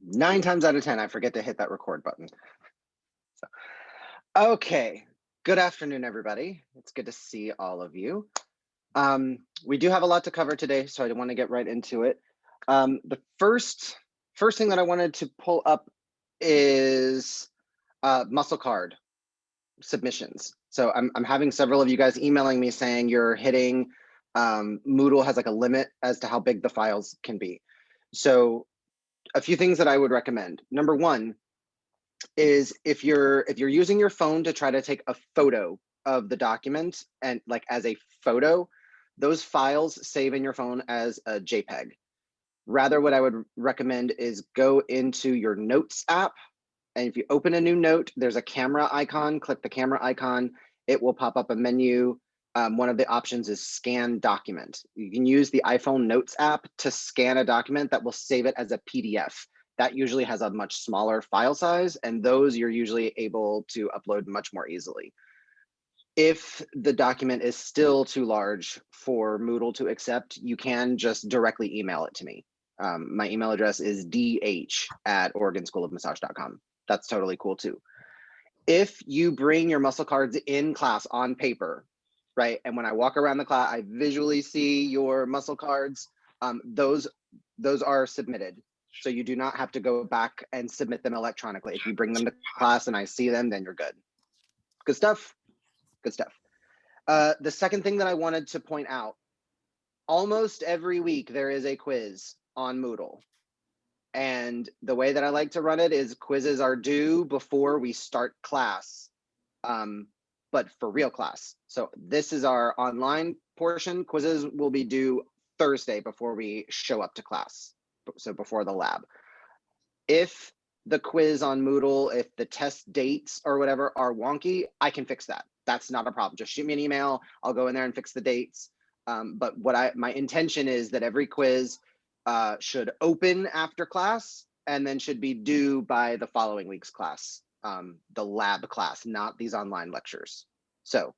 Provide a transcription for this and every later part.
9 times out of 10, I forget to hit that record button. So, okay, good afternoon, everybody. It's good to see all of you. We do have a lot to cover today, so I want to get right into it. The first thing that I wanted to pull up is muscle card submissions. So I'm having several of you guys emailing me saying you're hitting, Moodle has like a limit as to how big the files can be. So a few things that I would recommend. Number one is if you're using your phone to try to take a photo of the document and like as a photo, those files save in your phone as a JPEG. Rather, what I would recommend is go into your Notes app. And if you open a new note, there's a camera icon, click the camera icon, it will pop up a menu. One of the options is scan document. You can use the iPhone Notes app to scan a document that will save it as a PDF. That usually has a much smaller file size, and those you're usually able to upload much more easily. If the document is still too large for Moodle to accept, you can just directly email it to me. My email address is dh@OregonSchoolOfMassage.com. That's totally cool too. If you bring your muscle cards in class on paper, right, and when I walk around the class, I visually see your muscle cards, those are submitted. So you do not have to go back and submit them electronically. If you bring them to class and I see them, then you're good. Good stuff. Good stuff. The second thing that I wanted to point out, almost every week there is a quiz on Moodle. And the way that I like to run it is quizzes are due before we start class, but for real class. So this is our online portion. Quizzes will be due Thursday before we show up to class, so before the lab. If the quiz on Moodle, if the test dates or whatever are wonky, I can fix that. That's not a problem. Just shoot me an email. I'll go in there and fix the dates. But my intention is that every quiz should open after class and then should be due by the following week's class, the lab class, not these online lectures. So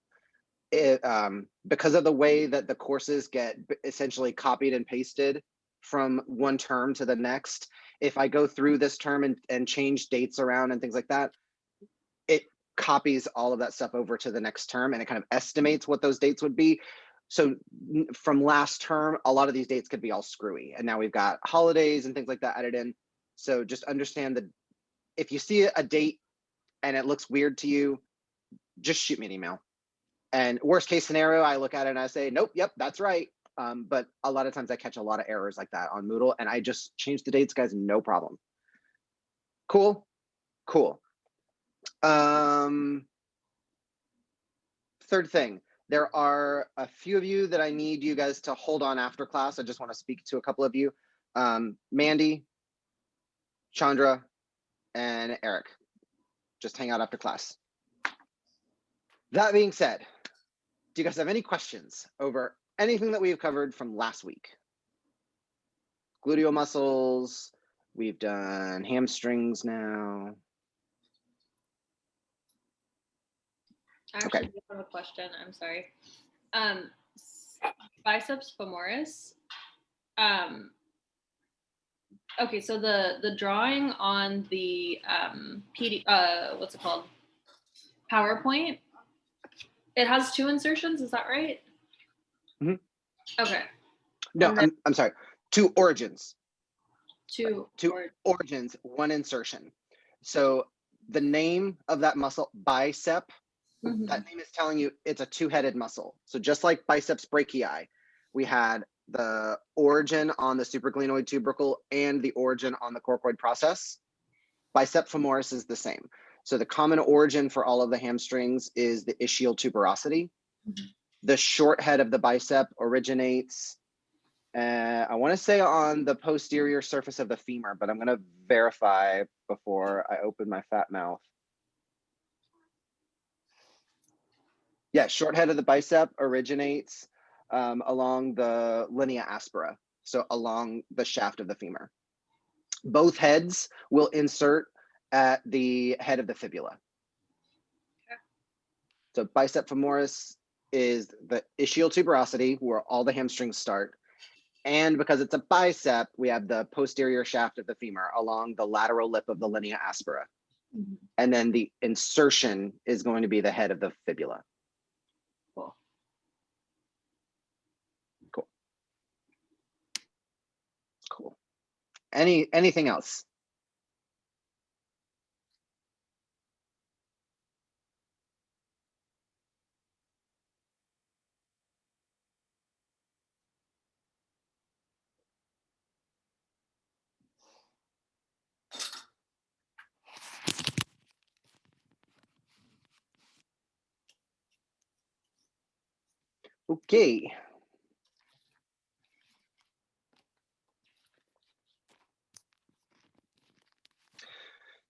because of the way that the courses get essentially copied and pasted from one term to the next, if I go through this term and change dates around and things like that, it copies all of that stuff over to the next term and it kind of estimates what those dates would be. So from last term, a lot of these dates could be all screwy. And now we've got holidays and things like that added in. So just understand that if you see a date and it looks weird to you, just shoot me an email. And worst case scenario, I look at it and I say, nope, yep, that's right. But a lot of times I catch a lot of errors like that on Moodle and I just change the dates, guys, no problem. Cool, cool. Third thing, there are a few of you that I need you guys to hold on after class. I just want to speak to a couple of you. Mandy, Chandra, and Eric. Just hang out after class. That being said, do you guys have any questions over anything that we've covered from last week? Gluteal muscles, we've done hamstrings now. I actually do have a question. I'm sorry. Biceps femoris. Okay, so the drawing on the what's it called? PowerPoint. It has 2 insertions. Is that right? Mm-hmm. Okay. No, I'm sorry. 2 origins. 2 origins, 1 insertion. So the name of that muscle, bicep, that name is telling you it's a 2-headed muscle. So just like biceps brachii, we had the origin on the supraglenoid tubercle and the origin on the coracoid process. Bicep femoris is the same. So the common origin for all of the hamstrings is the ischial tuberosity. The short head of the bicep originates, I want to say on the posterior surface of the femur, but I'm going to verify before I open my fat mouth. Yeah, short head of the bicep originates along the linea aspera, so along the shaft of the femur. Both heads will insert at the head of the fibula. Okay. So bicep femoris is the ischial tuberosity, where all the hamstrings start. And because it's a bicep, we have the posterior shaft of the femur along the lateral lip of the linea aspera. Mhm. And then the insertion is going to be the head of the fibula. Cool. Cool. Cool. Anything else? Okay.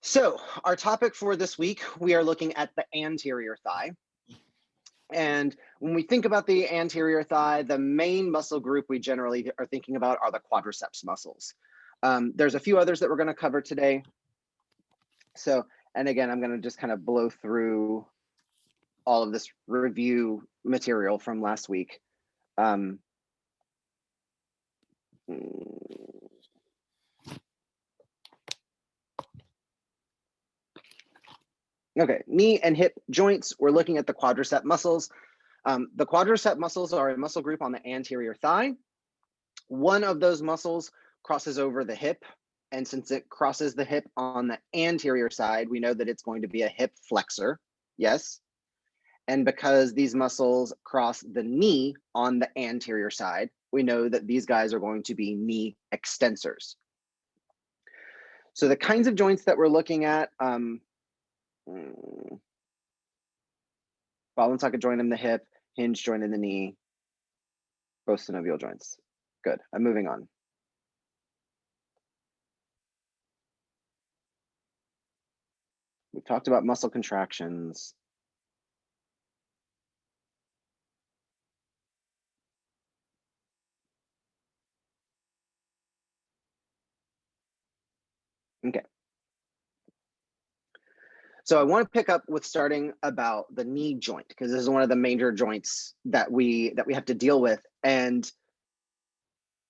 So our topic for this week, we are looking at the anterior thigh. And when we think about the anterior thigh, the main muscle group we generally are thinking about are the quadriceps muscles. There's a few others that we're going to cover today. So, and again, I'm going to just kind of blow through all of this review material from last week. Okay, knee and hip joints, we're looking at the quadricep muscles. The quadricep muscles are a muscle group on the anterior thigh. One of those muscles crosses over the hip, and since it crosses the hip on the anterior side, we know that it's going to be a hip flexor, yes? And because these muscles cross the knee on the anterior side, we know that these guys are going to be knee extensors. So the kinds of joints that we're looking at, ball and socket joint in the hip, hinge joint in the knee, both synovial joints. Good, I'm moving on. We've talked about muscle contractions. Okay. So I want to pick up with starting about the knee joint, because this is one of the major joints that we have to deal with. And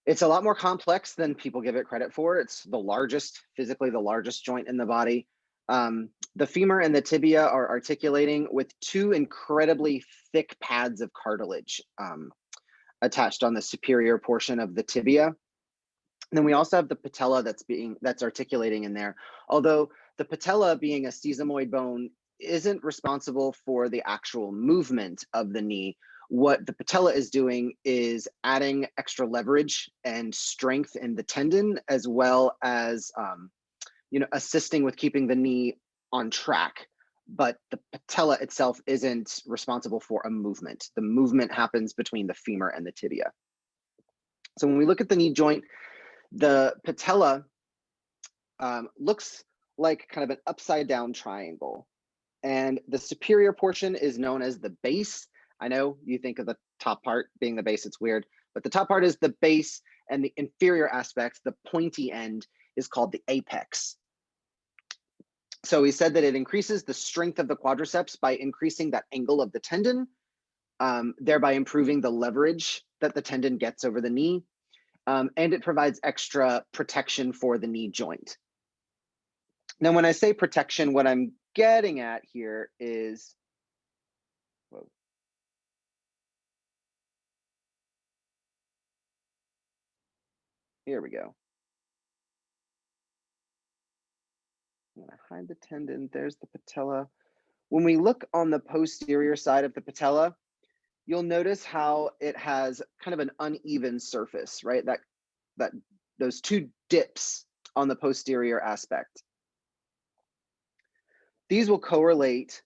it's a lot more complex than people give it credit for. It's the largest, physically the largest joint in the body. The femur and the tibia are articulating with two incredibly thick pads of cartilage attached on the superior portion of the tibia. And then we also have the patella that's articulating in there. Although the patella, being a sesamoid bone, isn't responsible for the actual movement of the knee. What the patella is doing is adding extra leverage and strength in the tendon, as well as assisting with keeping the knee on track. But the patella itself isn't responsible for a movement. The movement happens between the femur and the tibia. So when we look at the knee joint, the patella looks like kind of an upside down triangle. And the superior portion is known as the base. I know you think of the top part being the base, it's weird, but the top part is the base, and the inferior aspect, the pointy end, is called the apex. So we said that it increases the strength of the quadriceps by increasing that angle of the tendon, thereby improving the leverage that the tendon gets over the knee. And it provides extra protection for the knee joint. Now, when I say protection, what I'm getting at here is, whoa. Here we go. I'm gonna hide the tendon, there's the patella. When we look on the posterior side of the patella, you'll notice how it has kind of an uneven surface, right? That those two dips on the posterior aspect. These will correlate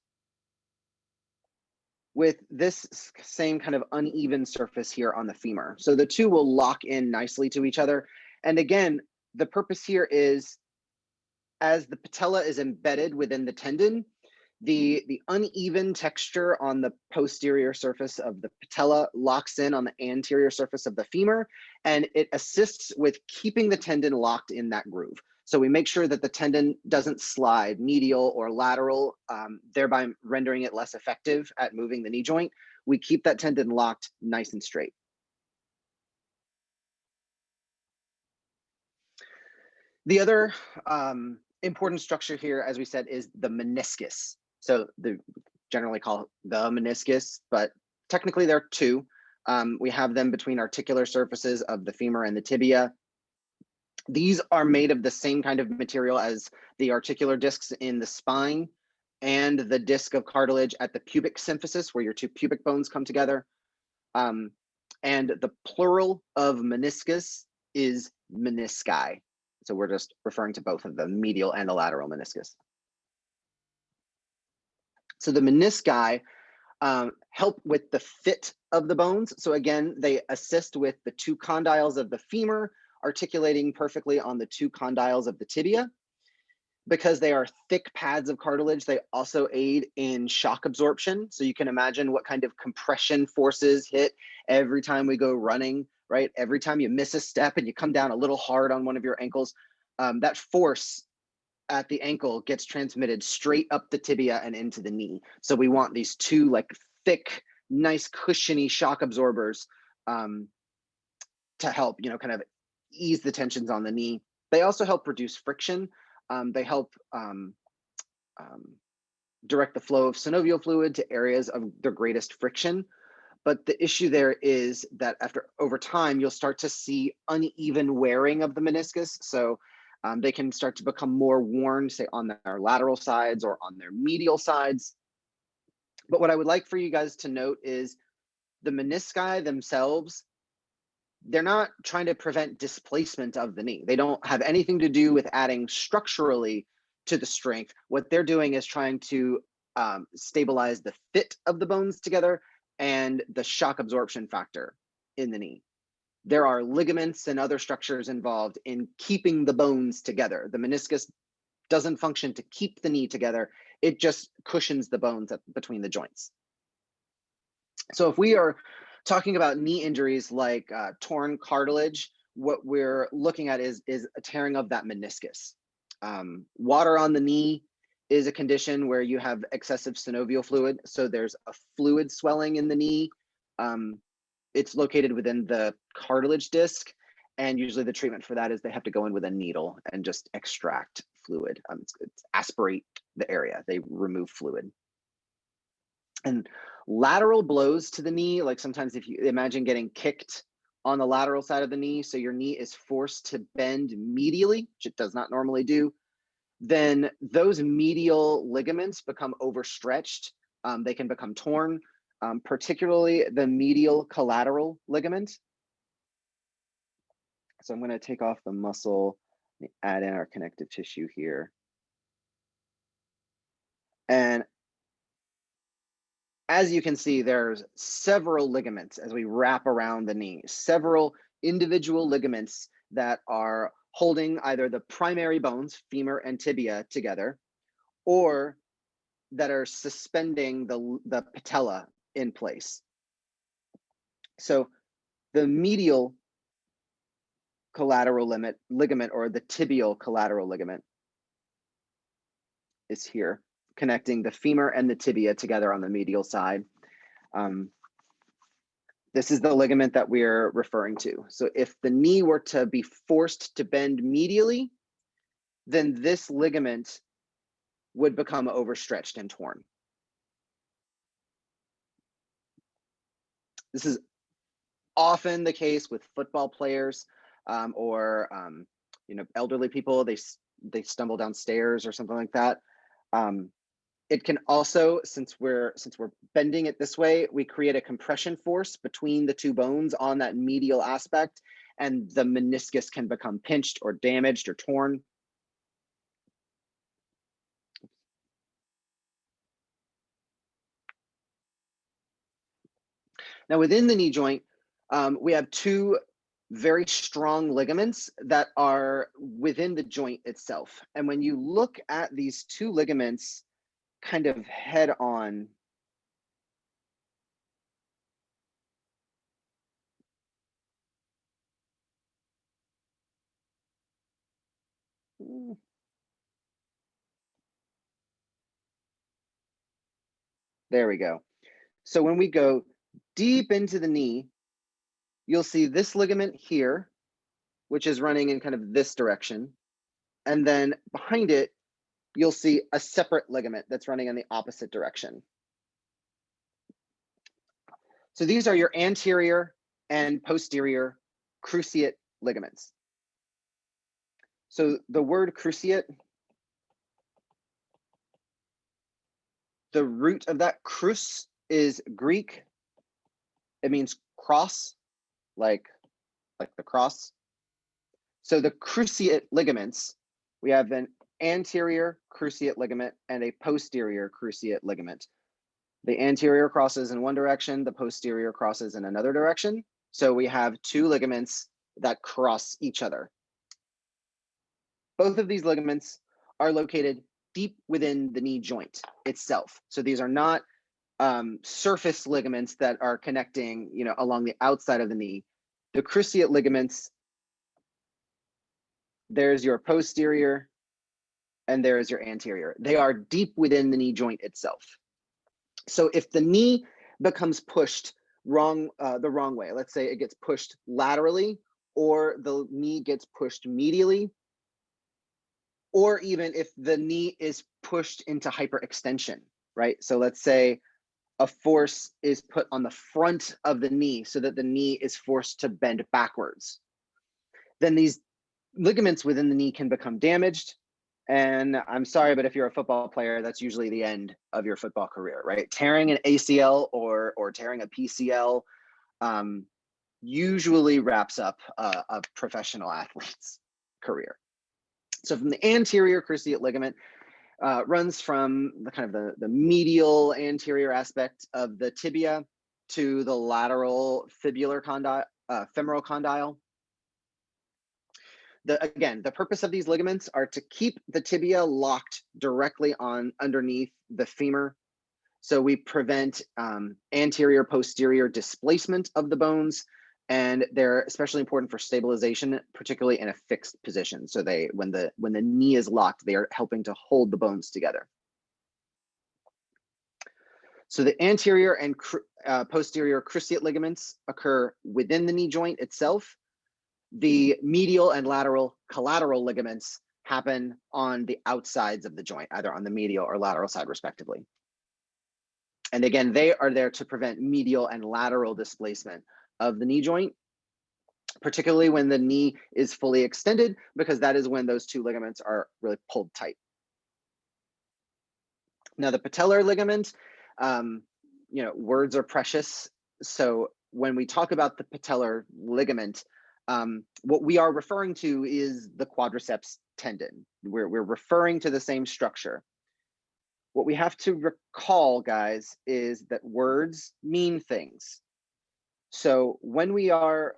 with this same kind of uneven surface here on the femur. So the two will lock in nicely to each other. And again, the purpose here is, as the patella is embedded within the tendon, the uneven texture on the posterior surface of the patella locks in on the anterior surface of the femur, and it assists with keeping the tendon locked in that groove. So we make sure that the tendon doesn't slide medial or lateral, thereby rendering it less effective at moving the knee joint. We keep that tendon locked nice and straight. The other important structure here, as we said, is the meniscus. So generally call it the meniscus, but technically there are two. We have them between articular surfaces of the femur and the tibia. These are made of the same kind of material as the articular discs in the spine and the disc of cartilage at the pubic symphysis, where your two pubic bones come together. And the plural of meniscus is menisci. So we're just referring to both of the medial and the lateral meniscus. So the menisci help with the fit of the bones. So again, they assist with the two condyles of the femur articulating perfectly on the two condyles of the tibia. Because they are thick pads of cartilage, they also aid in shock absorption. So you can imagine what kind of compression forces hit every time we go running, right? Every time you miss a step and you come down a little hard on one of your ankles, that force at the ankle gets transmitted straight up the tibia and into the knee. So we want these two like thick, nice cushiony shock absorbers to help, kind of ease the tensions on the knee. They also help reduce friction. They help direct the flow of synovial fluid to areas of their greatest friction. But the issue there is that over time, you'll start to see uneven wearing of the meniscus. So they can start to become more worn, say on their lateral sides or on their medial sides. But what I would like for you guys to note is the menisci themselves, they're not trying to prevent displacement of the knee. They don't have anything to do with adding structurally to the strength. What they're doing is trying to stabilize the fit of the bones together and the shock absorption factor in the knee. There are ligaments and other structures involved in keeping the bones together. The meniscus doesn't function to keep the knee together. It just cushions the bones between the joints. So if we are talking about knee injuries like torn cartilage, what we're looking at is a tearing of that meniscus. Water on the knee is a condition where you have excessive synovial fluid. So there's a fluid swelling in the knee. It's located within the cartilage disc. And usually the treatment for that is they have to go in with a needle and just extract fluid. It's aspirate the area. They remove fluid. And lateral blows to the knee, like sometimes if you imagine getting kicked on the lateral side of the knee, so your knee is forced to bend medially, which it does not normally do, then those medial ligaments become overstretched. They can become torn, particularly the medial collateral ligament. So I'm going to take off the muscle, add in our connective tissue here. And as you can see, there's several ligaments as we wrap around the knee, several individual ligaments that are holding either the primary bones, femur and tibia, together, or that are suspending the patella in place. So the medial collateral ligament or the tibial collateral ligament is here, connecting the femur and the tibia together on the medial side. This is the ligament that we're referring to. So if the knee were to be forced to bend medially, then this ligament would become overstretched and torn. This is often the case with football players or elderly people. They stumble downstairs or something like that. It can also, since we're bending it this way, we create a compression force between the two bones on that medial aspect, and the meniscus can become pinched or damaged or torn. Now within the knee joint, we have two very strong ligaments that are within the joint itself. And when you look at these two ligaments kind of head on, there we go. So when we go deep into the knee, you'll see this ligament here, which is running in kind of this direction. And then behind it, you'll see a separate ligament that's running in the opposite direction. So these are your anterior and posterior cruciate ligaments. So the word cruciate, the root of that crus is Greek. It means cross, like the cross. So the cruciate ligaments, we have an anterior cruciate ligament and a posterior cruciate ligament. The anterior crosses in one direction, the posterior crosses in another direction. So we have two ligaments that cross each other. Both of these ligaments are located deep within the knee joint itself. So these are not surface ligaments that are connecting, along the outside of the knee. The cruciate ligaments, there's your posterior and there is your anterior. They are deep within the knee joint itself. So if the knee becomes pushed the wrong way, let's say it gets pushed laterally, or the knee gets pushed medially, or even if the knee is pushed into hyperextension, right? So let's say a force is put on the front of the knee so that the knee is forced to bend backwards. Then these ligaments within the knee can become damaged. And I'm sorry, but if you're a football player, that's usually the end of your football career, right? Tearing an ACL or tearing a PCL usually wraps up a professional athlete's career. So from the anterior cruciate ligament, runs from the medial anterior aspect of the tibia to the lateral femoral condyle. Again, the purpose of these ligaments are to keep the tibia locked directly on underneath the femur. So we prevent anterior posterior displacement of the bones, and they're especially important for stabilization, particularly in a fixed position. So when the knee is locked, they are helping to hold the bones together. So the anterior and posterior cruciate ligaments occur within the knee joint itself. The medial and lateral collateral ligaments happen on the outsides of the joint, either on the medial or lateral side, respectively. And again, they are there to prevent medial and lateral displacement of the knee joint, particularly when the knee is fully extended, because that is when those two ligaments are really pulled tight. Now, the patellar ligament, words are precious. So when we talk about the patellar ligament, what we are referring to is the quadriceps tendon. We're referring to the same structure. What we have to recall, guys, is that words mean things. So when we are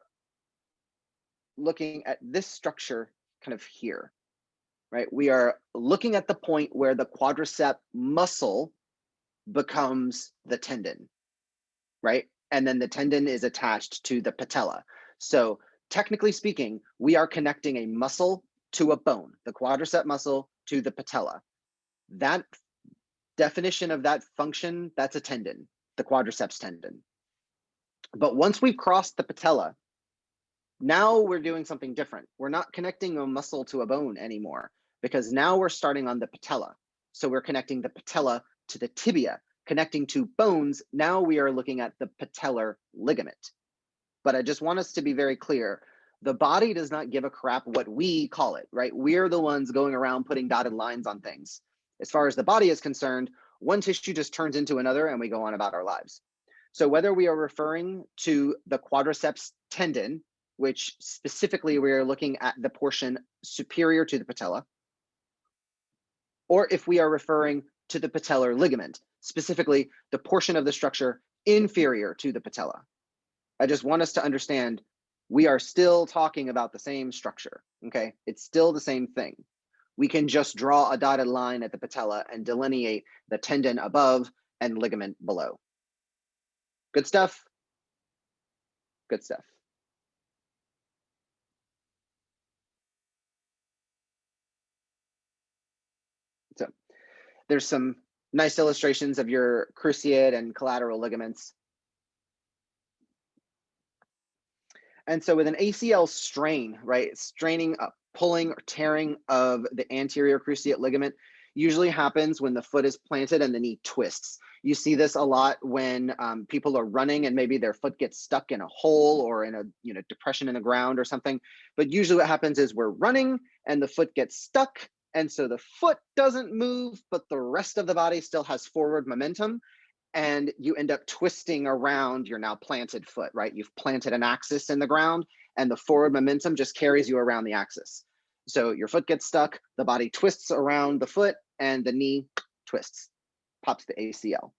looking at this structure kind of here, right, we are looking at the point where the quadricep muscle becomes the tendon, right? And then the tendon is attached to the patella. So technically speaking, we are connecting a muscle to a bone, the quadricep muscle to the patella. That definition of that function, that's a tendon, the quadriceps tendon. But once we've crossed the patella, now we're doing something different. We're not connecting a muscle to a bone anymore, because now we're starting on the patella. So we're connecting the patella to the tibia, connecting two bones. Now we are looking at the patellar ligament. But I just want us to be very clear. The body does not give a crap what we call it, right? We're the ones going around putting dotted lines on things. As far as the body is concerned, one tissue just turns into another and we go on about our lives. So whether we are referring to the quadriceps tendon, which specifically we are looking at the portion superior to the patella, or if we are referring to the patellar ligament, specifically the portion of the structure inferior to the patella, I just want us to understand we are still talking about the same structure, okay? It's still the same thing. We can just draw a dotted line at the patella and delineate the tendon above and ligament below. Good stuff? Good stuff. So there's some nice illustrations of your cruciate and collateral ligaments. And so with an ACL strain, right, straining up, pulling or tearing of the anterior cruciate ligament usually happens when the foot is planted and the knee twists. You see this a lot when people are running and maybe their foot gets stuck in a hole or in a depression in the ground or something. But usually what happens is we're running and the foot gets stuck. And so the foot doesn't move, but the rest of the body still has forward momentum. And you end up twisting around your now planted foot, right? You've planted an axis in the ground and the forward momentum just carries you around the axis. So your foot gets stuck, the body twists around the foot and the knee twists, pops the ACL.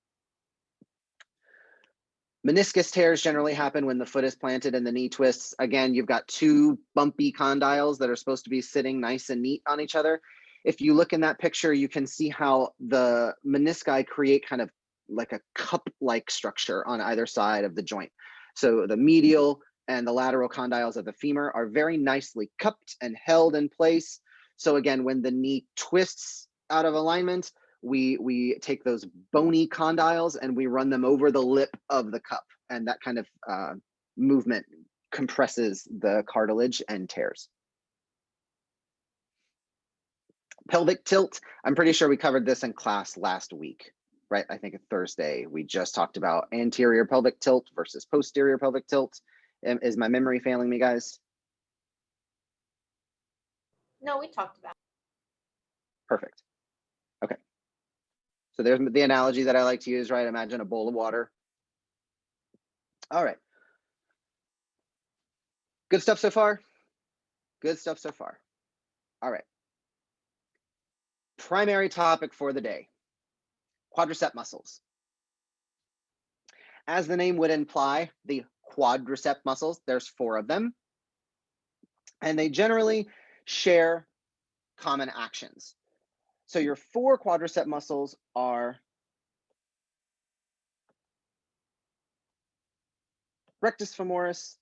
Meniscus tears generally happen when the foot is planted and the knee twists. Again, you've got two bumpy condyles that are supposed to be sitting nice and neat on each other. If you look in that picture, you can see how the menisci create kind of like a cup-like structure on either side of the joint. So the medial and the lateral condyles of the femur are very nicely cupped and held in place. So again, when the knee twists out of alignment, we take those bony condyles and we run them over the lip of the cup, and that kind of movement compresses the cartilage and tears. Pelvic tilt, I'm pretty sure we covered this in class last week, right? I think Thursday, we just talked about anterior pelvic tilt versus posterior pelvic tilt. Is my memory failing me, guys? No, we talked about it. Perfect. Okay. So there's the analogy that I like to use, right? Imagine a bowl of water. All right. Good stuff so far? Good stuff so far. All right. Primary topic for the day, quadricep muscles. As the name would imply, the quadricep muscles, there's 4 of them, and they generally share common actions. So your 4 quadricep muscles are rectus femoris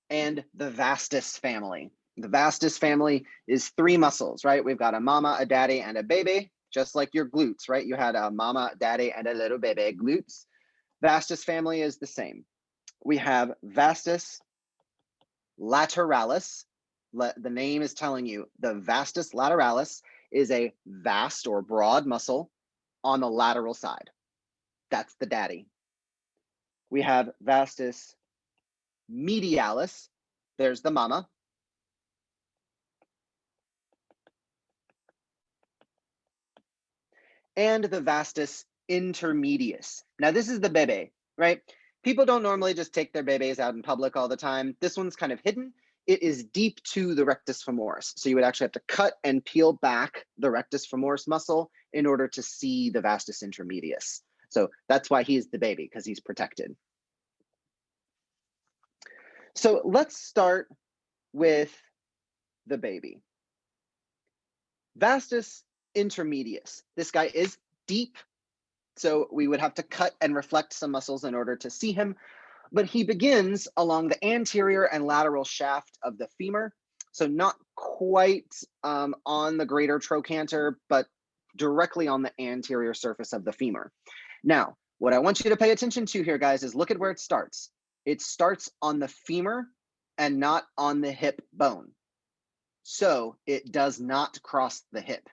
and the vastus family. The vastus family is 3 muscles, right? We've got a mama, a daddy, and a baby, just like your glutes, right? You had a mama, daddy, and a little baby glutes. Vastus family is the same. We have vastus lateralis. The name is telling you the vastus lateralis is a vast or broad muscle on the lateral side. That's the daddy. We have vastus medialis. There's the mama. And the vastus intermedius. Now this is the bebe, right? People don't normally just take their bebes out in public all the time. This one's kind of hidden. It is deep to the rectus femoris. So you would actually have to cut and peel back the rectus femoris muscle in order to see the vastus intermedius. So that's why he's the baby, because he's protected. So let's start with the baby. Vastus intermedius. This guy is deep, so we would have to cut and reflect some muscles in order to see him, but he begins along the anterior and lateral shaft of the femur, so not quite on the greater trochanter, but directly on the anterior surface of the femur. Now, what I want you to pay attention to here, guys, is look at where it starts. It starts on the femur and not on the hip bone. So it does not cross the hip,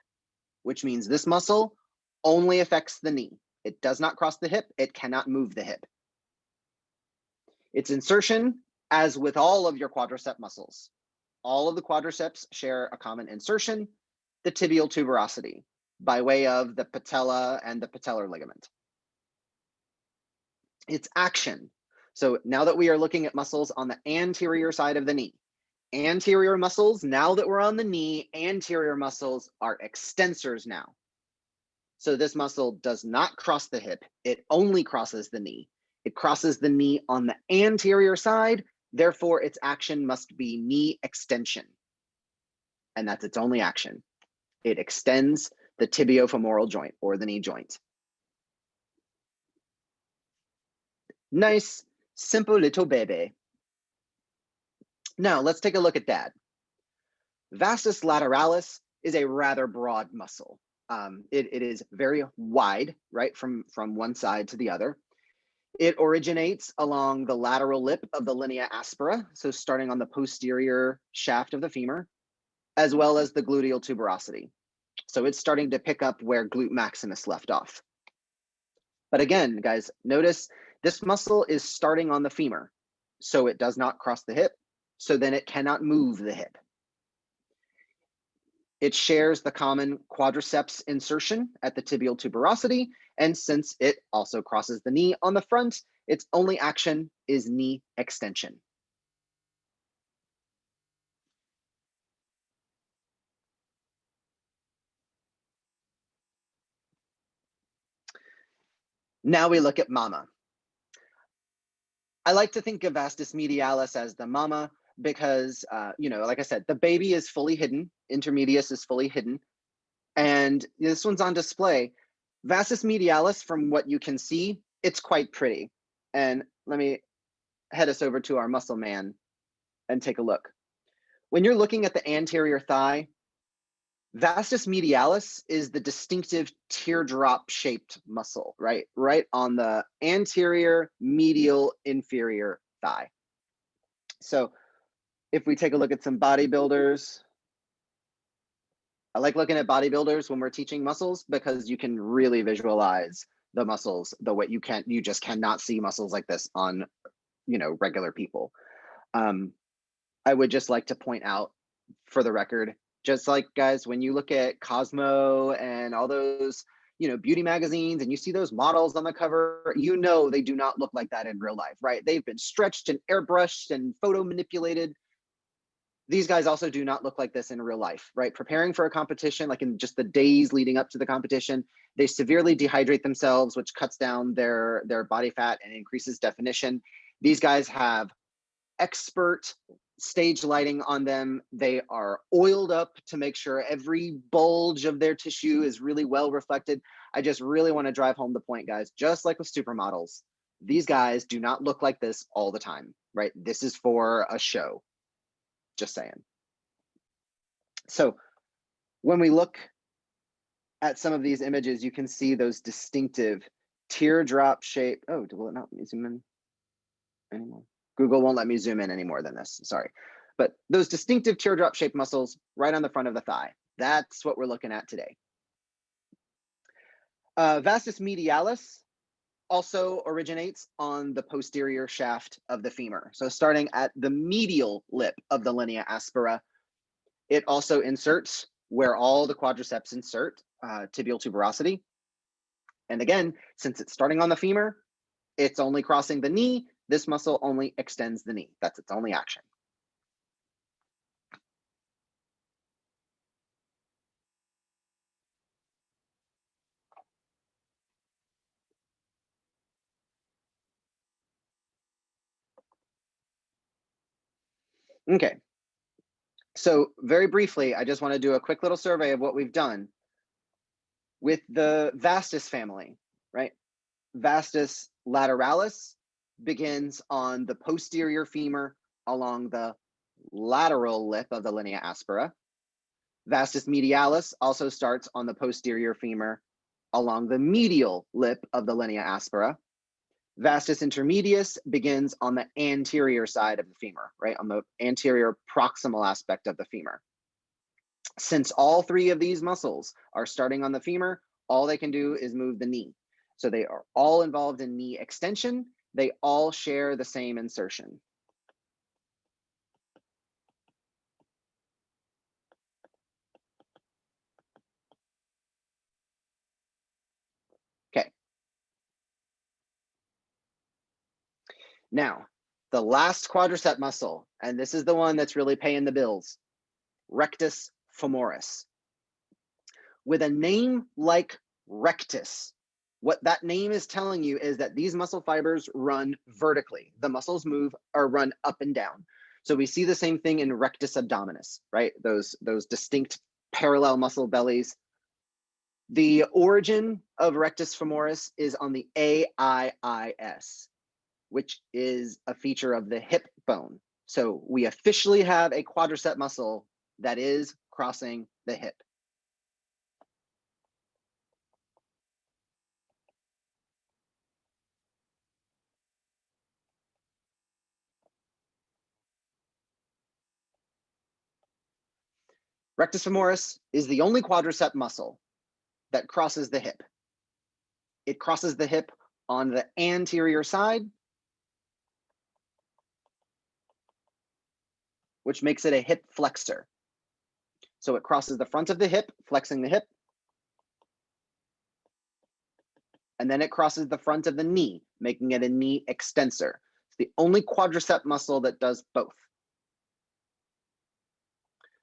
which means this muscle only affects the knee. It does not cross the hip. It cannot move the hip. Its insertion, as with all of your quadricep muscles, all of the quadriceps share a common insertion, the tibial tuberosity, by way of the patella and the patellar ligament. Its action. So now that we are looking at muscles on the anterior side of the knee, anterior muscles, now that we're on the knee, anterior muscles are extensors now. So this muscle does not cross the hip. It only crosses the knee. It crosses the knee on the anterior side. Therefore, its action must be knee extension. And that's its only action. It extends the tibiofemoral joint or the knee joint. Nice, simple little baby. Now let's take a look at dad. Vastus lateralis is a rather broad muscle. It is very wide, right, from one side to the other. It originates along the lateral lip of the linea aspera, so starting on the posterior shaft of the femur, as well as the gluteal tuberosity. So it's starting to pick up where glute maximus left off. But again, guys, notice this muscle is starting on the femur, so it does not cross the hip, so then it cannot move the hip. It shares the common quadriceps insertion at the tibial tuberosity, and since it also crosses the knee on the front, its only action is knee extension. Now we look at mama. I like to think of vastus medialis as the mama because, like I said, the baby is fully hidden, intermedius is fully hidden, and this one's on display. Vastus medialis, from what you can see, it's quite pretty. And let me head us over to our muscle man and take a look. When you're looking at the anterior thigh, vastus medialis is the distinctive teardrop shaped muscle, right on the anterior medial inferior thigh. So if we take a look at some bodybuilders, I like looking at bodybuilders when we're teaching muscles because you can really visualize the muscles the way you just cannot see muscles like this on regular people. I would just like to point out, for the record, just like, guys, when you look at Cosmo and all those beauty magazines and you see those models on the cover, they do not look like that in real life, right? They've been stretched and airbrushed and photo manipulated. These guys also do not look like this in real life, right? Preparing for a competition, like in just the days leading up to the competition, they severely dehydrate themselves, which cuts down their body fat and increases definition. These guys have expert stage lighting on them. They are oiled up to make sure every bulge of their tissue is really well reflected. I just really want to drive home the point, guys. Just like with supermodels, these guys do not look like this all the time, right? This is for a show. Just saying. So when we look at some of these images, you can see those distinctive teardrop shape. Oh, will it not let me zoom in anymore? Google won't let me zoom in any more than this, sorry. But those distinctive teardrop shaped muscles right on the front of the thigh, that's what we're looking at today. Vastus medialis also originates on the posterior shaft of the femur. So starting at the medial lip of the linea aspera, it also inserts where all the quadriceps insert, tibial tuberosity. And again, since it's starting on the femur, it's only crossing the knee. This muscle only extends the knee. That's its only action. Okay. So very briefly, I just want to do a quick little survey of what we've done with the vastus family, right? Vastus lateralis begins on the posterior femur along the lateral lip of the linea aspera. Vastus medialis also starts on the posterior femur along the medial lip of the linea aspera. Vastus intermedius begins on the anterior side of the femur, right, on the anterior proximal aspect of the femur. Since all three of these muscles are starting on the femur, all they can do is move the knee. So they are all involved in knee extension. They all share the same insertion. Okay. Now, the last quadricep muscle, and this is the one that's really paying the bills, rectus femoris. With a name like rectus, what that name is telling you is that these muscle fibers run vertically. The muscles move or run up and down. So we see the same thing in rectus abdominis, right? Those distinct parallel muscle bellies. The origin of rectus femoris is on the AIIS, which is a feature of the hip bone. So we officially have a quadricep muscle that is crossing the hip. Rectus femoris is the only quadricep muscle that crosses the hip. It crosses the hip on the anterior side, which makes it a hip flexor. So it crosses the front of the hip, flexing the hip, and then it crosses the front of the knee, making it a knee extensor. It's the only quadricep muscle that does both.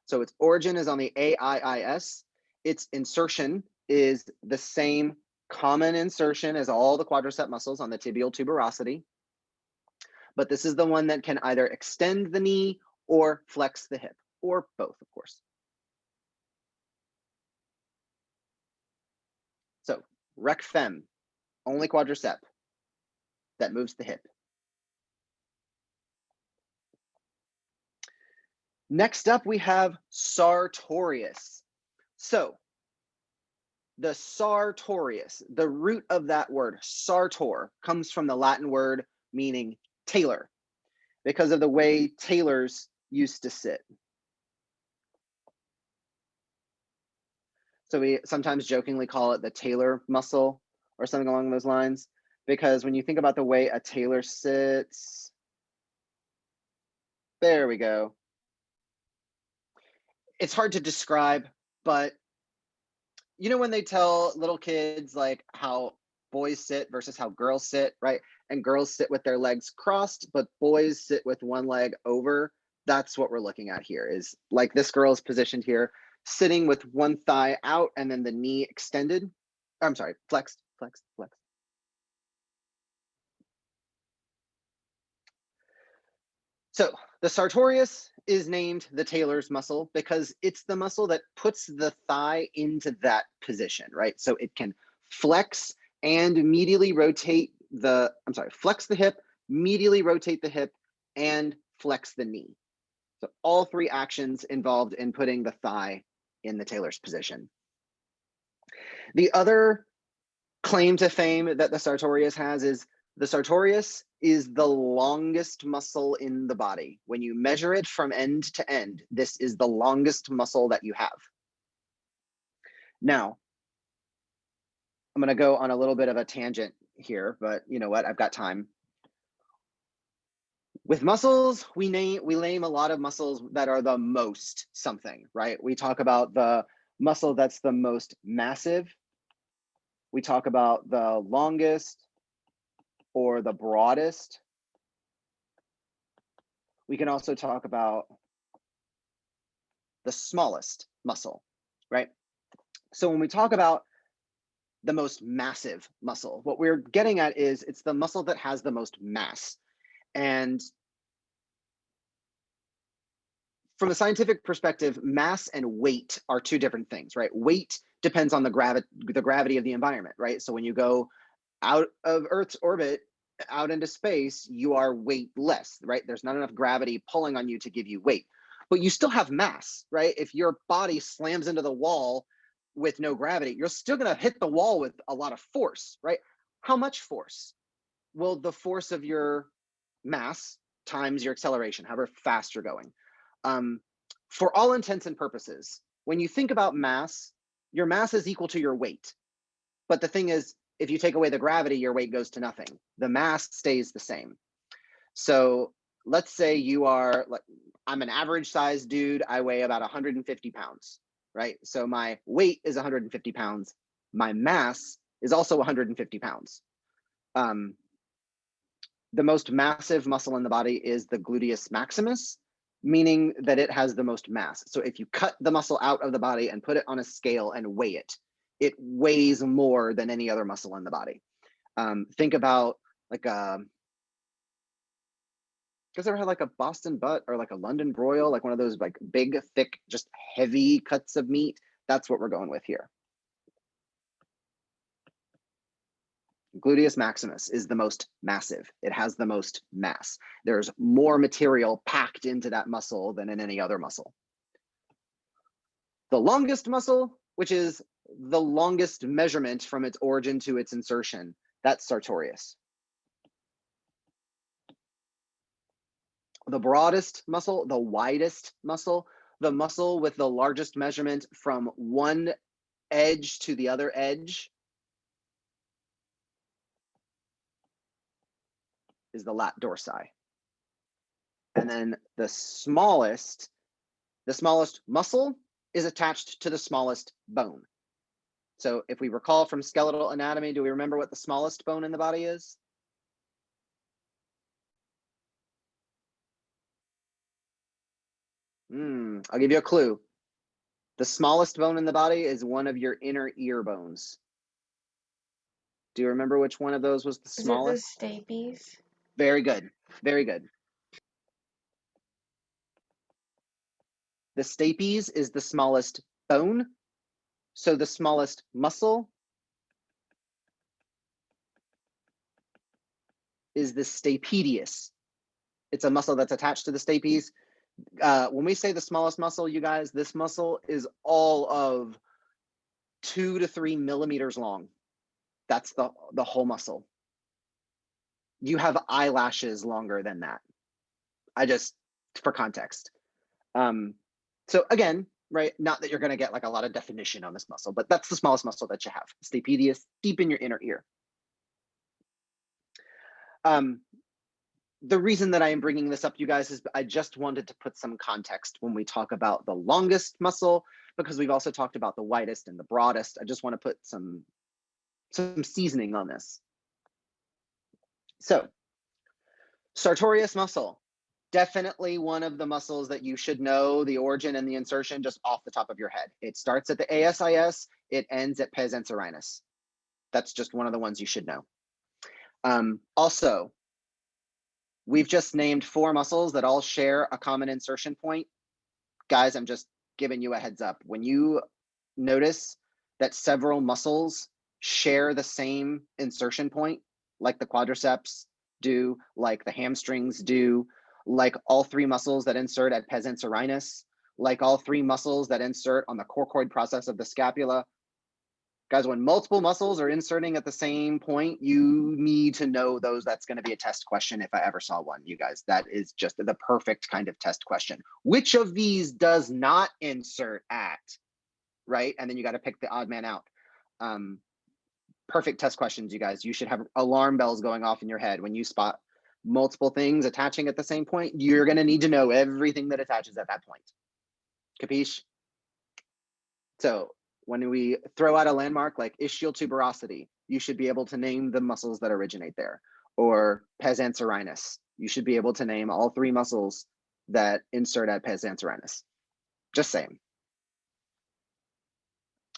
So its origin is on the AIIS. Its insertion is the same common insertion as all the quadricep muscles on the tibial tuberosity. But this is the one that can either extend the knee or flex the hip, or both, of course. So rec fem, only quadricep that moves the hip. Next up, we have sartorius. So the sartorius, the root of that word, sartor, comes from the Latin word meaning tailor, because of the way tailors used to sit. So we sometimes jokingly call it the tailor muscle or something along those lines, because when you think about the way a tailor sits, there we go. It's hard to describe, but you know when they tell little kids like how boys sit versus how girls sit, right? And girls sit with their legs crossed, but boys sit with one leg over. That's what we're looking at here, is like this girl is positioned here, sitting with one thigh out and then the knee extended. I'm sorry, flexed, flexed, flexed. So the sartorius is named the tailor's muscle because it's the muscle that puts the thigh into that position, right? So it can flex and medially rotate the, flex the hip, medially rotate the hip, and flex the knee. So all three actions involved in putting the thigh in the tailor's position. The other claim to fame that the sartorius has is the sartorius is the longest muscle in the body. When you measure it from end to end, this is the longest muscle that you have. Now, I'm going to go on a little bit of a tangent here, but you know what? I've got time. With muscles, we name a lot of muscles that are the most something, right? We talk about the muscle that's the most massive. We talk about the longest or the broadest. We can also talk about the smallest muscle, right? So when we talk about the most massive muscle, what we're getting at is it's the muscle that has the most mass. And from a scientific perspective, mass and weight are two different things, right? Weight depends on the gravity of the environment, right? So when you go out of Earth's orbit, out into space, you are weightless, right? There's not enough gravity pulling on you to give you weight, but you still have mass, right? If your body slams into the wall with no gravity, you're still gonna hit the wall with a lot of force, right? How much force? Well, the force of your mass times your acceleration, however fast you're going. For all intents and purposes, when you think about mass, your mass is equal to your weight. But the thing is, if you take away the gravity, your weight goes to nothing. The mass stays the same. So let's say I'm an average sized dude. I weigh about 150 pounds, right? So my weight is 150 pounds. My mass is also 150 pounds. The most massive muscle in the body is the gluteus maximus, meaning that it has the most mass. So if you cut the muscle out of the body and put it on a scale and weigh it, it weighs more than any other muscle in the body. Think about like you guys ever had like a Boston butt or like a London broil, like one of those like big, thick, just heavy cuts of meat? That's what we're going with here. Gluteus maximus is the most massive. It has the most mass. There's more material packed into that muscle than in any other muscle. The longest muscle, which is the longest measurement from its origin to its insertion, that's sartorius. The broadest muscle, the widest muscle, the muscle with the largest measurement from one edge to the other edge is the lat dorsi. And then the smallest muscle is attached to the smallest bone. So if we recall from skeletal anatomy, do we remember what the smallest bone in the body is? I'll give you a clue. The smallest bone in the body is one of your inner ear bones. Do you remember which one of those was the smallest? Is it the stapes? Very good. Very good. The stapes is the smallest bone. So the smallest muscle is the stapedius. It's a muscle that's attached to the stapes. When we say the smallest muscle, you guys, this muscle is all of 2 to 3 millimeters long. That's the whole muscle. You have eyelashes longer than that. For context. So again, right, not that you're going to get like a lot of definition on this muscle, but that's the smallest muscle that you have. Stapedius, deep in your inner ear. The reason that I am bringing this up, you guys, is I just wanted to put some context when we talk about the longest muscle, because we've also talked about the widest and the broadest. I just want to put some seasoning on this. So, sartorius muscle, definitely one of the muscles that you should know the origin and the insertion just off the top of your head. It starts at the ASIS, it ends at pes anserinus. That's just one of the ones you should know. Also, we've just named 4 muscles that all share a common insertion point. Guys, I'm just giving you a heads up. When you notice that several muscles share the same insertion point, like the quadriceps do, like the hamstrings do, like all 3 muscles that insert at pes anserinus, like all 3 muscles that insert on the coracoid process of the scapula. Guys, when multiple muscles are inserting at the same point, you need to know those. That's going to be a test question if I ever saw one, you guys. That is just the perfect kind of test question. Which of these does not insert at, right? And then you got to pick the odd man out. Perfect test questions, you guys. You should have alarm bells going off in your head when you spot multiple things attaching at the same point. You're going to need to know everything that attaches at that point. Capiche? So when we throw out a landmark like ischial tuberosity, you should be able to name the muscles that originate there. Or pes anserinus, you should be able to name all 3 muscles that insert at pes anserinus. Just saying.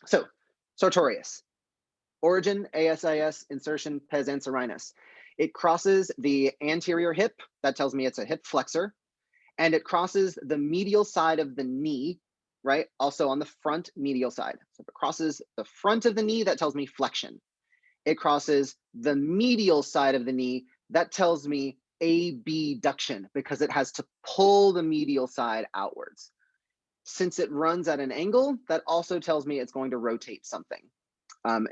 So, sartorius. Origin, ASIS, insertion, pes anserinus. It crosses the anterior hip, that tells me it's a hip flexor, and it crosses the medial side of the knee, right? Also on the front medial side. So if it crosses the front of the knee, that tells me flexion. It crosses the medial side of the knee, that tells me abduction, because it has to pull the medial side outwards. Since it runs at an angle, that also tells me it's going to rotate something.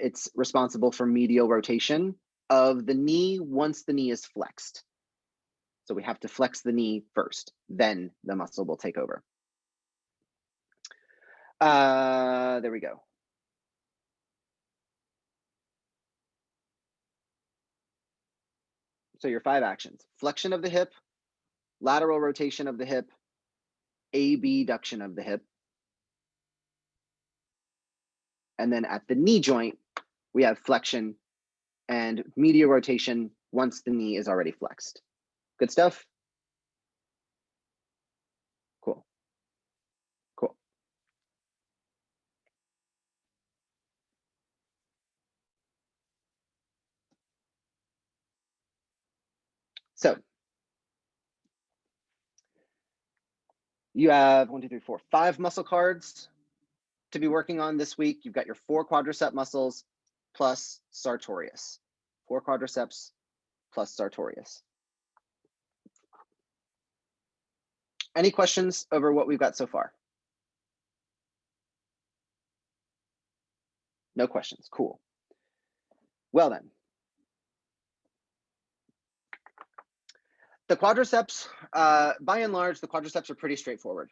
It's responsible for medial rotation of the knee once the knee is flexed. So we have to flex the knee first, then the muscle will take over. There we go. So your 5 actions: flexion of the hip, lateral rotation of the hip, abduction of the hip. And then at the knee joint, we have flexion and medial rotation once the knee is already flexed. Good stuff? Cool. Cool. So you have 1, 2, 3, 4, 5 muscle cards to be working on this week. You've got your 4 quadricep muscles plus sartorius. 4 quadriceps plus sartorius. Any questions over what we've got so far? No questions. Cool. Well then, the quadriceps, by and large, the quadriceps are pretty straightforward.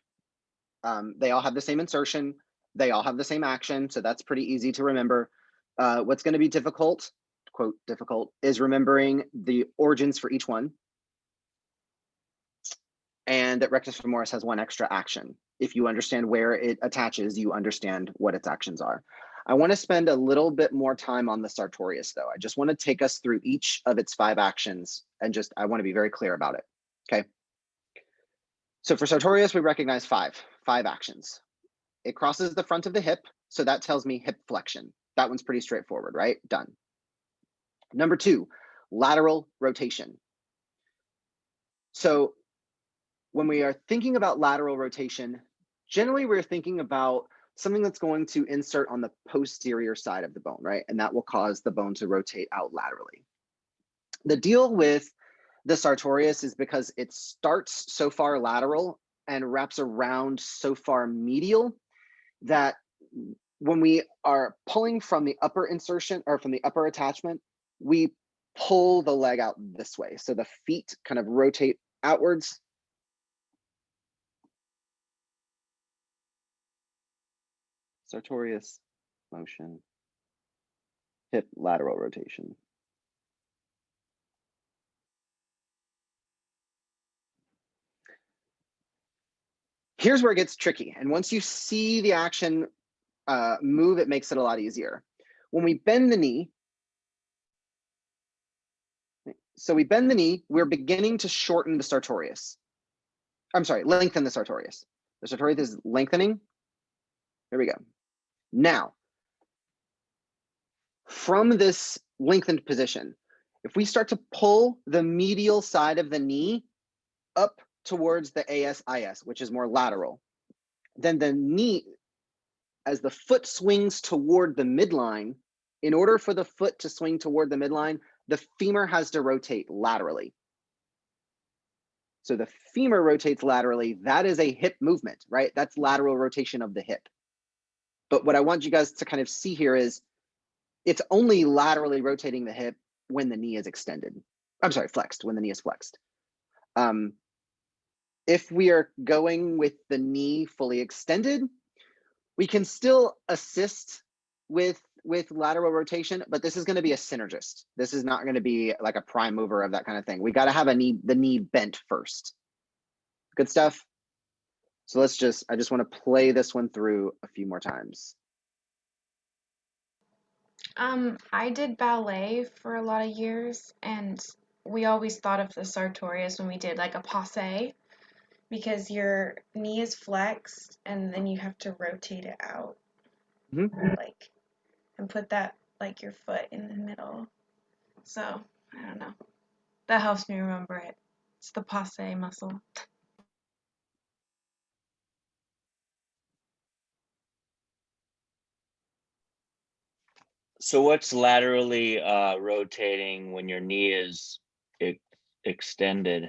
They all have the same insertion. They all have the same action. So that's pretty easy to remember. What's going to be difficult, quote, difficult, is remembering the origins for each one. And that rectus femoris has one extra action. If you understand where it attaches, you understand what its actions are. I want to spend a little bit more time on the sartorius, though. I just want to take us through each of its 5 actions, and I want to be very clear about it. Okay. So for sartorius, we recognize five actions. It crosses the front of the hip, so that tells me hip flexion. That one's pretty straightforward, right? Done. Number 2, lateral rotation. So when we are thinking about lateral rotation, generally we're thinking about something that's going to insert on the posterior side of the bone, right? And that will cause the bone to rotate out laterally. The deal with the sartorius is because it starts so far lateral and wraps around so far medial that when we are pulling from the upper insertion or from the upper attachment, we pull the leg out this way. So the feet kind of rotate outwards. Sartorius motion, hip lateral rotation. Here's where it gets tricky. And once you see the action move, it makes it a lot easier. When we bend the knee, we're beginning to shorten the sartorius. I'm sorry, lengthen the sartorius. The sartorius is lengthening. Here we go. Now, from this lengthened position, if we start to pull the medial side of the knee up towards the ASIS, which is more lateral, then the knee, as the foot swings toward the midline, in order for the foot to swing toward the midline, the femur has to rotate laterally. So the femur rotates laterally. That is a hip movement, right? That's lateral rotation of the hip. But what I want you guys to kind of see here is it's only laterally rotating the hip when the knee is extended. I'm sorry, flexed, when the knee is flexed. If we are going with the knee fully extended, we can still assist with lateral rotation, but this is going to be a synergist. This is not going to be like a prime mover of that kind of thing. We got to have the knee bent first. Good stuff. So I just want to play this one through a few more times. I did ballet for a lot of years, and we always thought of the sartorius when we did like a passe, because your knee is flexed and then you have to rotate it out, like, and put that like your foot in the middle. So I don't know. That helps me remember it. It's the passe muscle. So what's laterally rotating when your knee is extended?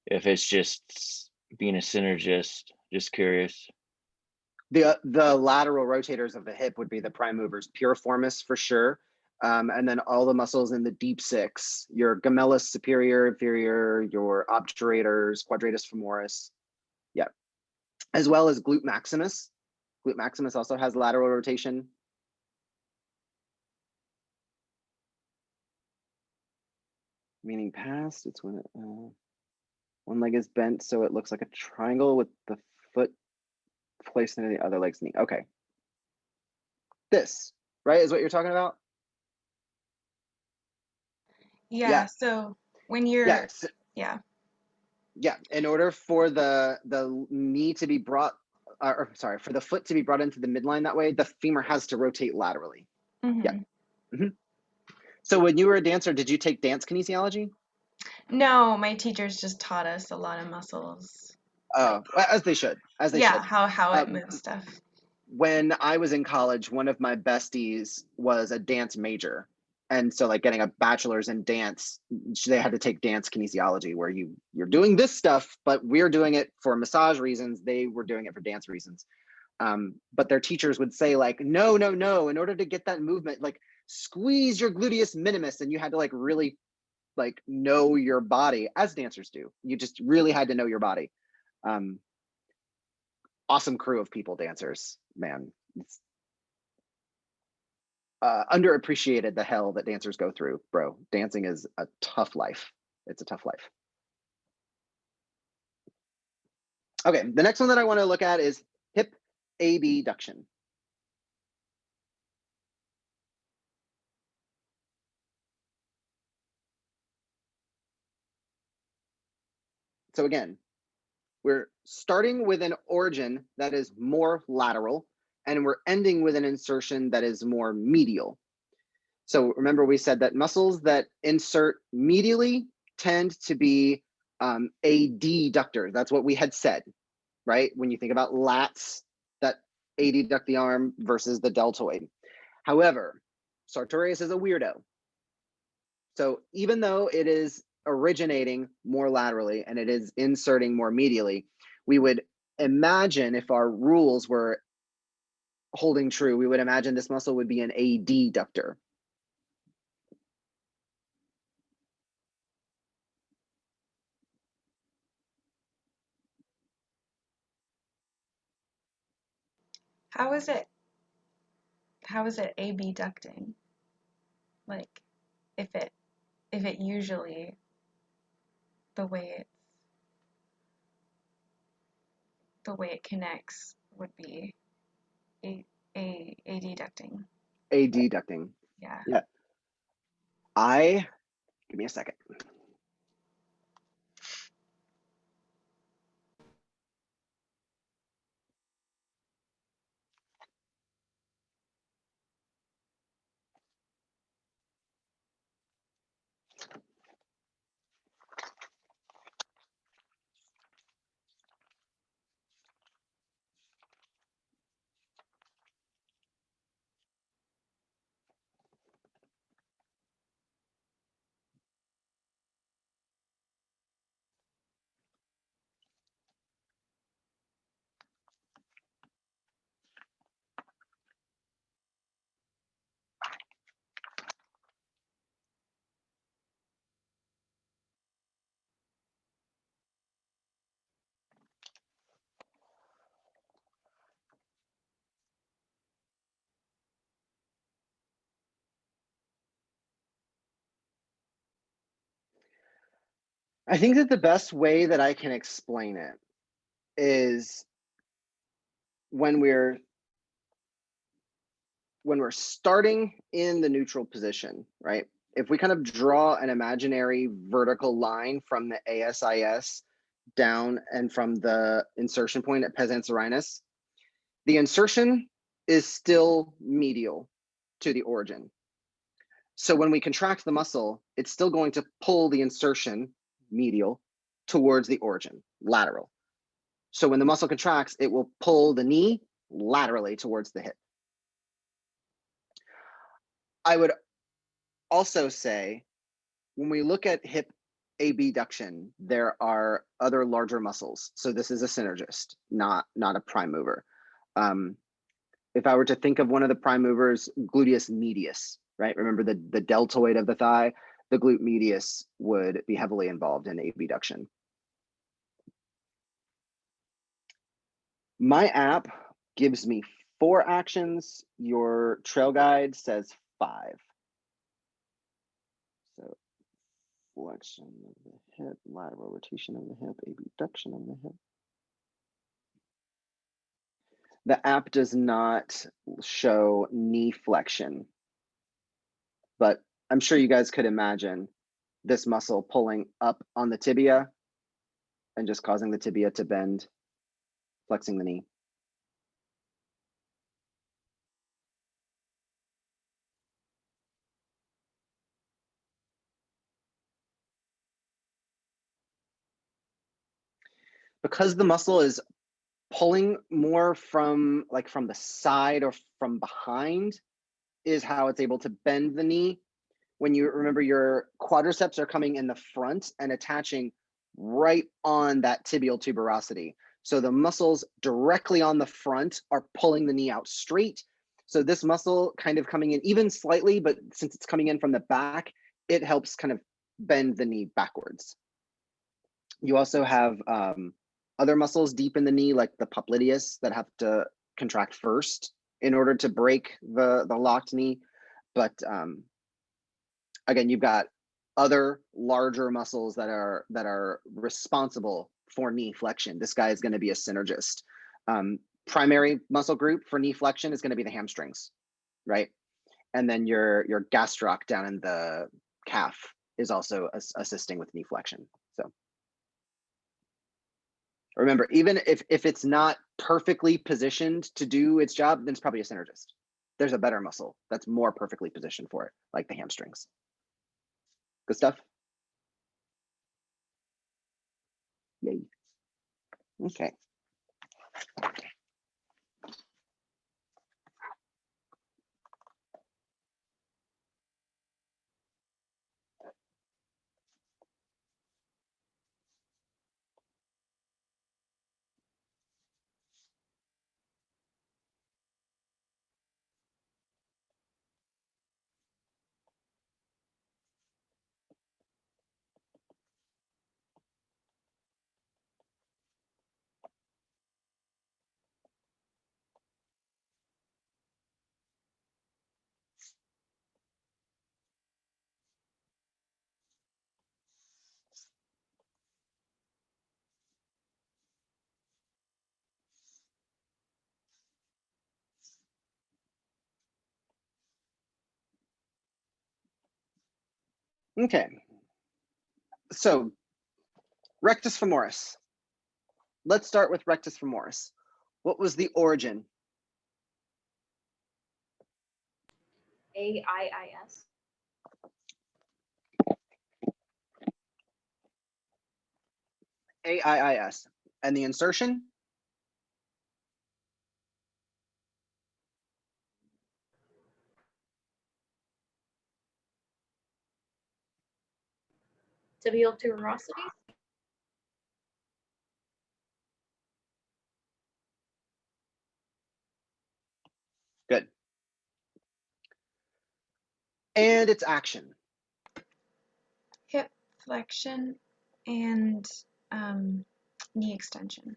If it's just being a synergist, just curious. The lateral rotators of the hip would be the prime movers, piriformis for sure. And then all the muscles in the deep 6, your gemellus superior, inferior, your obturators, quadratus femoris. Yeah. As well as glute maximus. Glute maximus also has lateral rotation. Meaning past, it's when one leg is bent so it looks like a triangle with the foot placed into the other leg's knee. Okay. This, right, is what you're talking about? Yeah. So when you're yeah, in order for the knee to be brought, or sorry, for the foot to be brought into the midline that way, the femur has to rotate laterally. Yeah. So when you were a dancer, did you take dance kinesiology? No, my teachers just taught us a lot of muscles. Oh, as they should. As they should. How it moves stuff. When I was in college, one of my besties was a dance major. And so like getting a bachelor's in dance, they had to take dance kinesiology where you're doing this stuff, but we're doing it for massage reasons. They were doing it for dance reasons. But their teachers would say like, no, in order to get that movement, like squeeze your gluteus minimus. And you had to like really like know your body, as dancers do. You just really had to know your body. awesome crew of people, dancers, man. It's underappreciated the hell that dancers go through, bro. Dancing is a tough life. It's a tough life. Okay, the next one that I want to look at is hip abduction. So again, we're starting with an origin that is more lateral, and we're ending with an insertion that is more medial. So remember, we said that muscles that insert medially tend to be adductors. That's what we had said, right? When you think about lats that adduct the arm versus the deltoid. However, sartorius is a weirdo. So even though it is originating more laterally and it is inserting more medially, we would imagine, if our rules were holding true, we would imagine this muscle would be an adductor. How is it abducting? Like, if it usually the way it connects would be adducting. Adducting. Yeah. Yeah. Give me a second. I think that the best way that I can explain it is when we're starting in the neutral position, right? If we kind of draw an imaginary vertical line from the ASIS down and from the insertion point at pes anserinus, the insertion is still medial to the origin. So when we contract the muscle, it's still going to pull the insertion medial towards the origin, lateral. So when the muscle contracts, it will pull the knee laterally towards the hip. I would also say, when we look at hip abduction, there are other larger muscles. So this is a synergist, not a prime mover. If I were to think of one of the prime movers, gluteus medius, right? Remember the deltoid of the thigh, the glute medius would be heavily involved in abduction. My app gives me 4 actions. Your trail guide says 5. So flexion of the hip, lateral rotation of the hip, abduction of the hip. The app does not show knee flexion, but I'm sure you guys could imagine this muscle pulling up on the tibia and just causing the tibia to bend, flexing the knee. Because the muscle is pulling more from the side or from behind is how it's able to bend the knee. When you remember, your quadriceps are coming in the front and attaching right on that tibial tuberosity. So the muscles directly on the front are pulling the knee out straight. So this muscle kind of coming in even slightly, but since it's coming in from the back, it helps kind of bend the knee backwards. You also have other muscles deep in the knee, like the popliteus, that have to contract first in order to break the locked knee. But again, you've got other larger muscles that are responsible for knee flexion. This guy is going to be a synergist. Primary muscle group for knee flexion is going to be the hamstrings, right? And then your gastroc down in the calf is also assisting with knee flexion. So remember, even if it's not perfectly positioned to do its job, then it's probably a synergist. There's a better muscle that's more perfectly positioned for it, like the hamstrings. Good stuff. Yay. Okay. Okay. So rectus femoris. Let's start with rectus femoris. What was the origin? AIIS. AIIS. And the insertion? Tibial tuberosity. Good. And its action. Hip flexion and knee extension.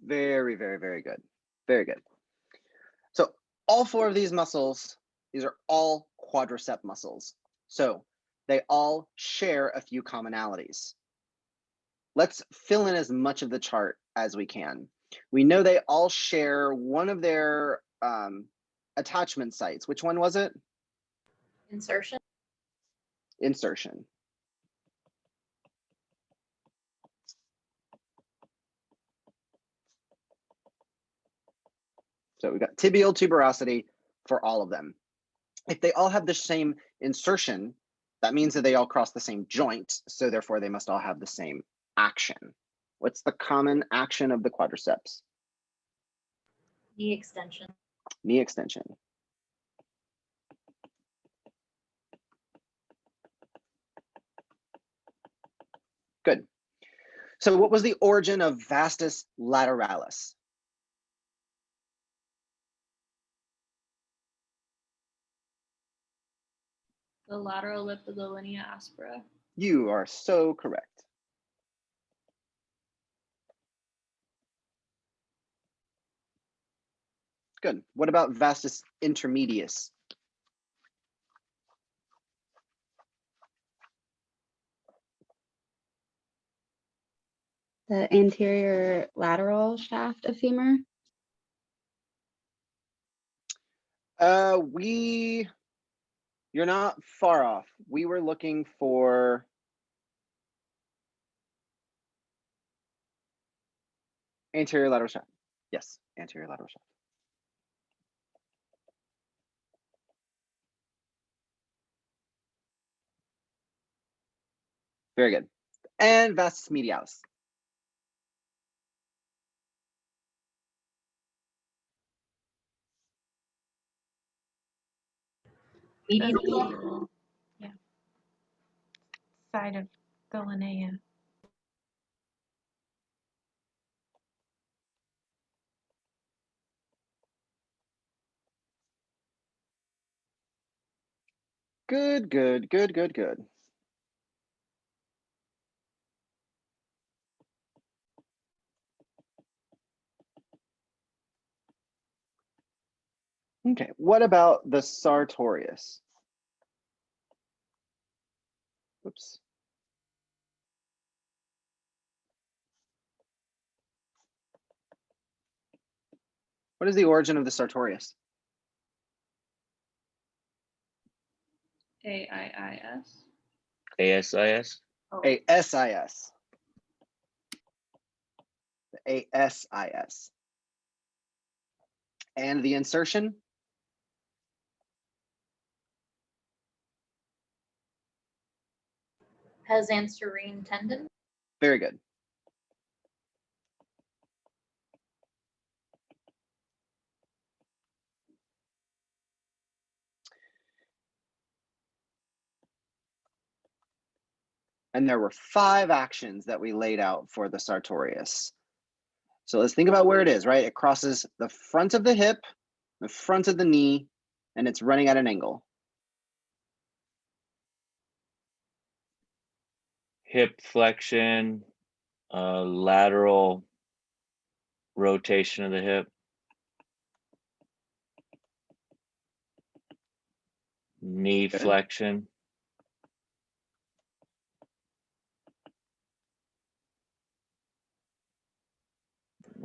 Very, very, very good. Very good. So all four of these muscles, these are all quadricep muscles. So they all share a few commonalities. Let's fill in as much of the chart as we can. We know they all share one of their attachment sites. Which one was it? Insertion. Insertion. So we've got tibial tuberosity for all of them. If they all have the same insertion, that means that they all cross the same joint. So therefore they must all have the same action. What's the common action of the quadriceps? Knee extension. Knee extension. Good. So what was the origin of vastus lateralis? The lateral lip of the linea aspera. You are so correct. Good. What about vastus intermedius? The anterior lateral shaft of femur. You're not far off. We were looking for anterior lateral shaft. Yes, anterior lateral shaft. Very good. And vastus medialis. Medial. Medial. Yeah. Side of the linea. Good, good, good, good, good. Okay, what about the sartorius? Oops. What is the origin of the sartorius? AIIS. ASIS. Oh, ASIS. The ASIS. And the insertion? Pezanserine tendon. Very good. And there were 5 actions that we laid out for the sartorius. So let's think about where it is, right? It crosses the front of the hip, the front of the knee, and it's running at an angle. Hip flexion, lateral rotation of the hip. Knee Good. flexion.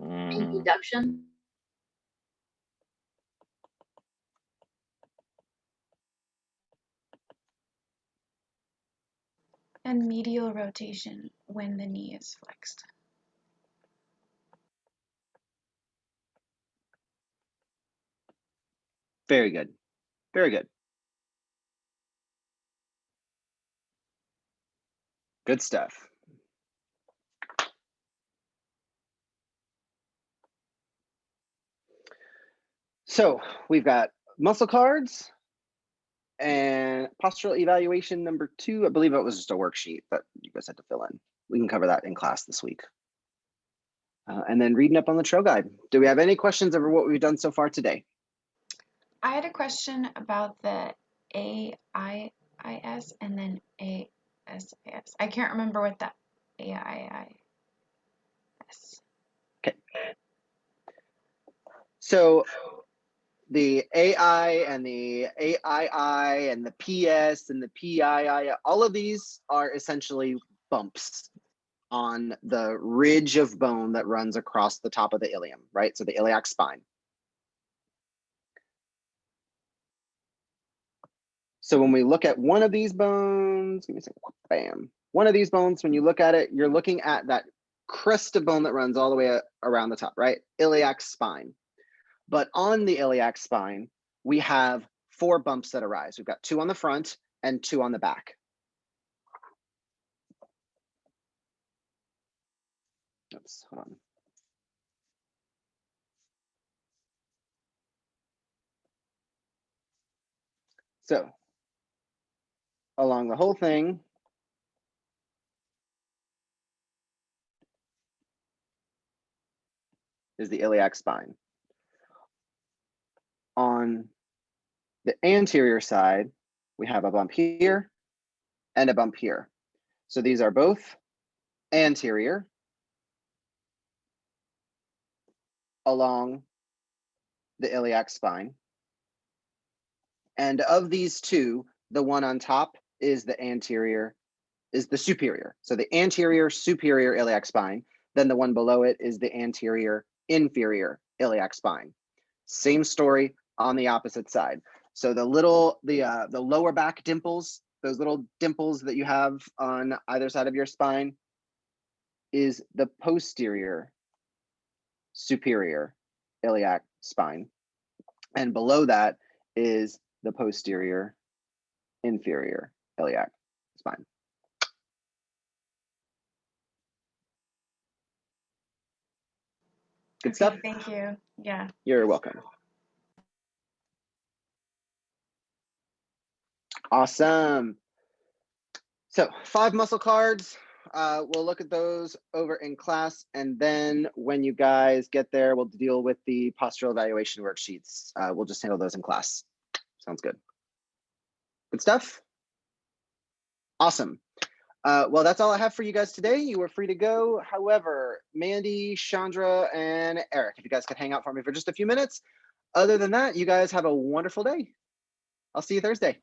Abduction. And medial rotation when the knee is flexed. Very good. Very good. Good stuff. So we've got muscle cards and postural evaluation number 2. I believe it was just a worksheet that you guys had to fill in. We can cover that in class this week. And then reading up on the trail guide. Do we have any questions over what we've done so far today? I had a question about the AIIS and then ASIS. I can't remember what that AIIS. Okay. So the AI and the AII and the PS and the PII, all of these are essentially bumps on the ridge of bone that runs across the top of the ilium, right? So the iliac spine. So when we look at one of these bones, give me a second, bam. One of these bones, when you look at it, you're looking at that crest of bone that runs all the way around the top, right? Iliac spine. But on the iliac spine, we have 4 bumps that arise. We've got 2 on the front and 2 on the back. Oops, hold on. So along the whole thing, is the iliac spine. On the anterior side, we have a bump here and a bump here. So these are both anterior along the iliac spine. And of these 2, the one on top is the superior. So the anterior superior iliac spine, then the one below it is the anterior inferior iliac spine. Same story on the opposite side. So the lower back dimples, those little dimples that you have on either side of your spine, is the posterior superior iliac spine. And below that is the posterior inferior iliac spine. Good stuff. Thank you. Yeah. You're welcome. Awesome. So 5 muscle cards. We'll look at those over in class, and then when you guys get there, we'll deal with the postural evaluation worksheets. We'll just handle those in class. Sounds good. Good stuff. Awesome. Well, that's all I have for you guys today. You are free to go. However, Mandy, Chandra, and Eric, if you guys could hang out for me for just a few minutes, Other than that, you guys have a wonderful day. I'll see you Thursday.